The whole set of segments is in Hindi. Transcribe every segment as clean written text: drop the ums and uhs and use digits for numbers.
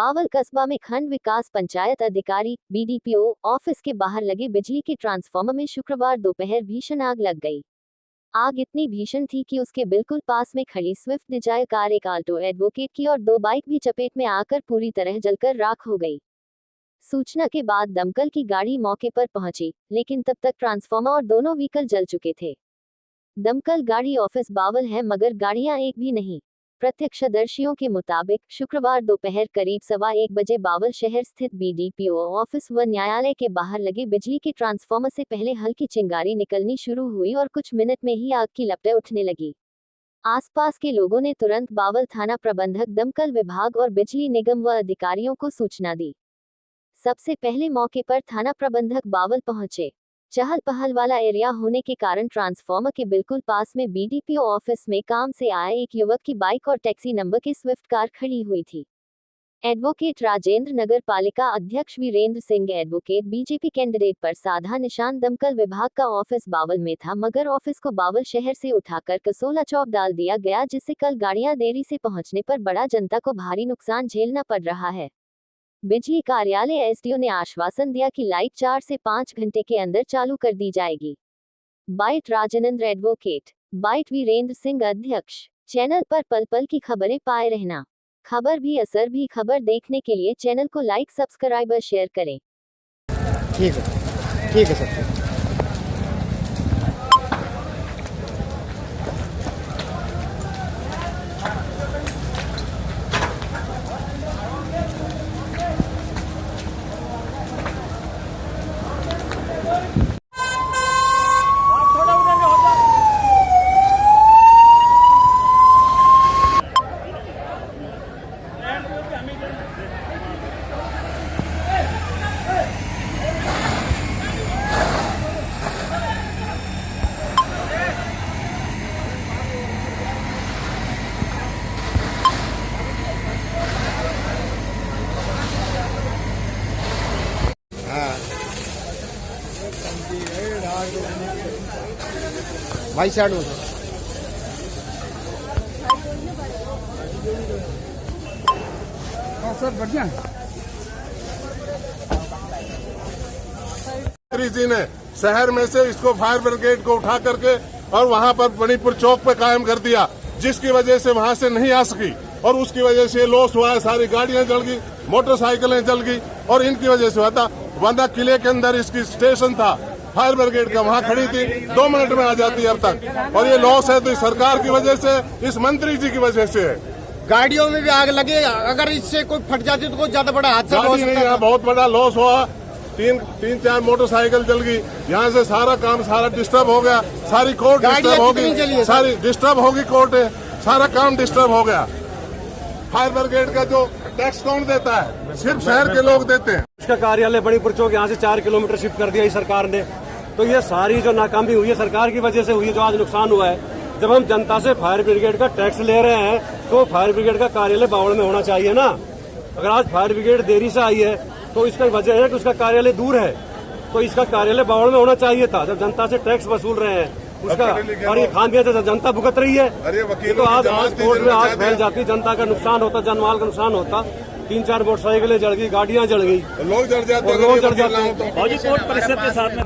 बावल कस्बा में खंड विकास पंचायत अधिकारी बीडीपीओ ऑफिस के बाहर लगे बिजली के ट्रांसफार्मर में शुक्रवार दोपहर भीषण आग लग गई। आग इतनी भीषण थी कि उसके बिल्कुल पास में खड़ी स्विफ्ट डिजायर कार, एक आल्टो एडवोकेट की और 2 बाइक भी चपेट में आकर पूरी तरह जलकर राख हो गई। सूचना के बाद दमकल की गाड़ी मौके पर पहुंची, लेकिन तब तक ट्रांसफार्मर और दोनों व्हीकल जल चुके थे। दमकल गाड़ी ऑफिस बावल है, मगर गाड़ियां एक भी नहीं। प्रत्यक्षदर्शियों के मुताबिक शुक्रवार दोपहर करीब 1:15 बजे बावल शहर स्थित बीडीपीओ ऑफिस व न्यायालय के बाहर लगे बिजली के ट्रांसफार्मर से पहले हल्की चिंगारी निकलनी शुरू हुई और कुछ मिनट में ही आग की लपटें उठने लगी। आसपास के लोगों ने तुरंत बावल थाना प्रबंधक, दमकल विभाग और बिजली निगम व अधिकारियों को सूचना दी। सबसे पहले मौके पर थाना प्रबंधक बावल पहुंचे। चहल पहल वाला एरिया होने के कारण ट्रांसफार्मर के बिल्कुल पास में बीडीपीओ ऑफिस में काम से आए एक युवक की बाइक और टैक्सी नंबर की स्विफ्ट कार खड़ी हुई थी। एडवोकेट राजेंद्र, नगर पालिका अध्यक्ष Virendra Singh, advocate BJP candidate पर साधा निशान दमकल विभाग का ऑफिस बावल में था, मगर ऑफिस को बावल शहर से उठाकर कसोला चौक डाल दिया गया, जिससे कल गाड़ियां देरी से पहुंचने पर बड़ा जनता को भारी नुकसान झेलना पड़ रहा है। बिजली कार्यालय एसडीओ ने आश्वासन दिया कि लाइट 4 से 5 घंटे के अंदर चालू कर दी जाएगी। Byte Rajendra, advocate. Byte Virendra Singh, अध्यक्ष। चैनल पर पल पल की खबरें पाए रहना। खबर भी असर भी खबर देखने के लिए चैनल को लाइक, सब्सक्राइब और शेयर करें। ठीक है सर। भाई साइड हो सर, बढ़िया। जी ने शहर में से इसको फायर ब्रिगेड को उठा करके और वहां पर मणिपुर चौक पे कायम कर दिया, जिसकी वजह से वहां से नहीं आ सकी और उसकी वजह से लॉस हुआ है। सारी गाड़ियां जल गई, मोटरसाइकिलें जल गई और इनकी वजह से हुआ था। वरना किले के अंदर इसकी स्टेशन था फायर ब्रिगेड का, वहां खड़ी थी, 2 मिनट में आ जाती है अब तक। और ये लॉस है तो इस सरकार की वजह से, इस मंत्री जी की वजह से है। गाड़ियों में भी आग लगे, अगर इससे कोई फट जाती तो कोई ज्यादा बड़ा हादसा हो सकता है। बहुत बड़ा लॉस हुआ। 3-4 मोटरसाइकिल जल गई। यहाँ से सारा डिस्टर्ब हो गया, सारी कोर्ट डिस्टर्ब होगी, सारी डिस्टर्ब होगी कोर्ट, सारा काम डिस्टर्ब हो गया। फायर ब्रिगेड का जो टैक्स कौन देता है? सिर्फ शहर के लोग देते हैं। इसका कार्यालय मणिपुर चौक यहाँ से 4 किलोमीटर शिफ्ट कर दिया इस सरकार ने। तो ये सारी जो नाकामी हुई है सरकार की वजह से हुई है, जो आज नुकसान हुआ है। जब हम जनता से फायर ब्रिगेड का टैक्स ले रहे हैं तो फायर ब्रिगेड का कार्यालय बावल में होना चाहिए ना। अगर आज फायर ब्रिगेड देरी से आई है तो इसका वजह है कि उसका कार्यालय दूर है, तो इसका कार्यालय बावल में होना चाहिए था। जब जनता से टैक्स वसूल रहे हैं उसका, और ये खामियां तो जनता भुगत रही है। तो आज कोर्ट में आग फैल जाती, जनता का नुकसान होता, जानमाल का नुकसान होता। 3-4 मोटरसाइकिलें जल गई, गाड़ियां जल गई, लोग जल जाते, कोर्ट परिषद के साथ में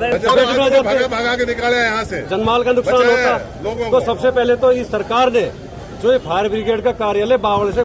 भगा के निकाले यहाँ से, जानमाल का नुकसान होता। तो सबसे पहले तो इस सरकार ने जो फायर ब्रिगेड का कार्यालय बावल से